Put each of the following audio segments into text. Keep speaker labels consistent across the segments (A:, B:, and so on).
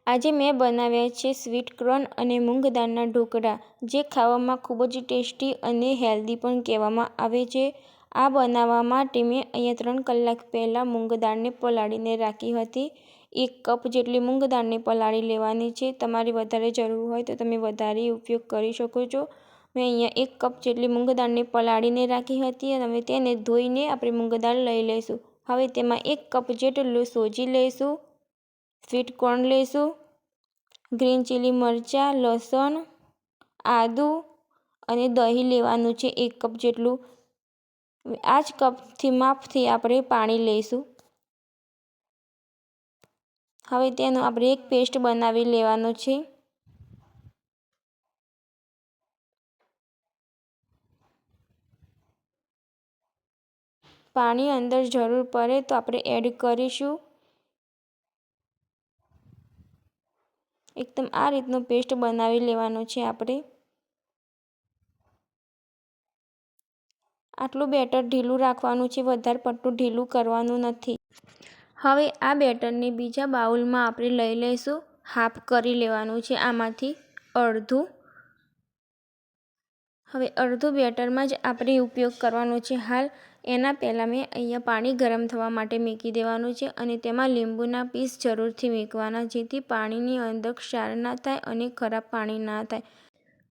A: આજે મેં બનાવ્યા છે સ્વીટ કોર્ન અને મૂંગ દાળના ઢોકળા, જે ખાવામાં ખૂબ જ ટેસ્ટી અને હેલ્ધી પણ કહેવામાં આવે છે. આ બનાવવા માટે મેં અહીંયા 3 કલાક પહેલાં મૂંગ દાળને પલાળીને રાખી હતી. 1 કપ જેટલી મૂંગ દાળને પલાળી લેવાની છે. તમારે વધારે જરૂર હોય તો તમે વધારે ઉપયોગ કરી શકો છો. મેં અહીંયા 1 કપ જેટલી મૂંગ દાળને પલાળીને રાખી હતી અને હવે તેને ધોઈને આપણે મૂંગ દાળ લઈ લઈશું. હવે તેમાં 1 કપ જેટલું સોજી લઈશું, સ્વીટ કોર્ન લઈશું, ગ્રીન ચીલી મરચાં, લસણ, આદું અને દહીં લેવાનું છે 1 કપ જેટલું. આ જ કપથી માપથી આપણે પાણી લઈશું. હવે તેનો આપણે એક પેસ્ટ બનાવી લેવાનો છે. પાણી અંદર જરૂર પડે તો આપણે એડ કરીશું. એકદમ આ રીતનો પેસ્ટ બનાવી લેવાનો છે આપણે. આટલું બેટર ઢીલું રાખવાનું છે, વધારે પડતું ઢીલું કરવાનું નથી. હવે આ બેટરને બીજા બાઉલમાં આપણે લઈ લઈશું. હાફ કરી લેવાનું છે આમાંથી અડધું. હવે અડધું બેટરમાં જ આપણે ઉપયોગ કરવાનો છે હાલ. એના પહેલાં મેં અહીંયા પાણી ગરમ થવા માટે મૂકી દેવાનું છે અને તેમાં લીંબુના પીસ જરૂરથી મૂકવાના, જેથી પાણીની અંદર ક્ષાર ના થાય અને ખરાબ પાણી ના થાય.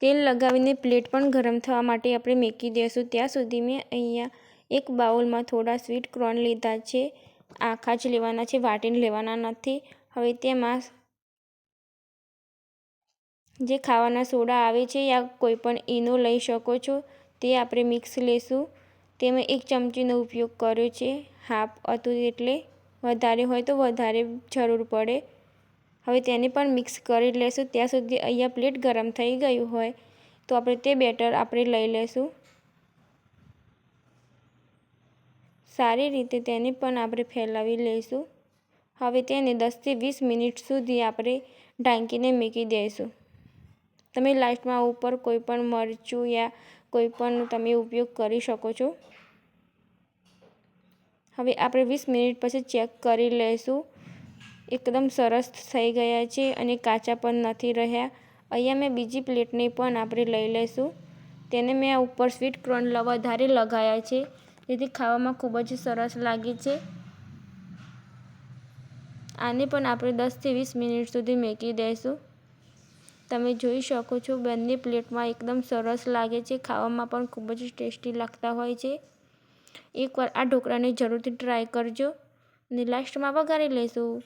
A: તેલ લગાવીને પ્લેટ પણ ગરમ થવા માટે આપણે મૂકી દઈશું. ત્યાં સુધી મેં અહીંયા એક બાઉલમાં થોડા સ્વીટ કોર્ન લીધા છે. આખા જ લેવાના છે, વાટીને લેવાના નથી. હવે તેમાં જે ખાવાના સોડા આવે છે યા કોઈ પણ ઈનો લઈ શકો છો, તે આપણે મિક્સ લેશું. તેમાં 1 ચમચીનો ઉપયોગ કર્યો છે. હાફ હતું એટલે વધારે હોય તો વધારે જરૂર પડે. હવે તેને પણ મિક્સ કરી લેશું. ત્યાં સુધી અહીંયા પ્લેટ ગરમ થઈ ગયું હોય તો આપણે તે બેટર આપણે લઈ લઈશું. સારી રીતે તેને પણ આપણે ફેલાવી લઈશું. હવે તેને 10 થી 20 મિનિટ સુધી આપણે ઢાંકીને મૂકી દઈશું. તમે લાસ્ટમાં ઉપર કોઈ પણ મરચું યા કોઈ પણ તમે ઉપયોગ કરી શકો છો. હવે આપણે 20 મિનિટ પછી ચેક કરી લઈશું. એકદમ સરસ થઈ ગયા છે અને કાચા પણ નથી રહ્યા. અહીંયા મેં બીજી પ્લેટને પણ આપણે લઈ લઈશું. તેને મેં આ ઉપર સ્વીટ કોર્ન વધારે લગાવ્યા છે, જેથી ખાવામાં ખૂબ જ સરસ લાગે છે. આને પણ આપણે 10 થી 20 મિનિટ સુધી મૂકી દઈશું. તમે જોઈ શકો છો બંને પ્લેટમાં એકદમ સરસ લાગે છે. ખાવામાં પણ ખૂબ જ ટેસ્ટી લાગતા હોય છે. એકવાર આ ઢોકળાને જરૂરથી ટ્રાય કરજો અને લાસ્ટમાં વઘારી લઈશું.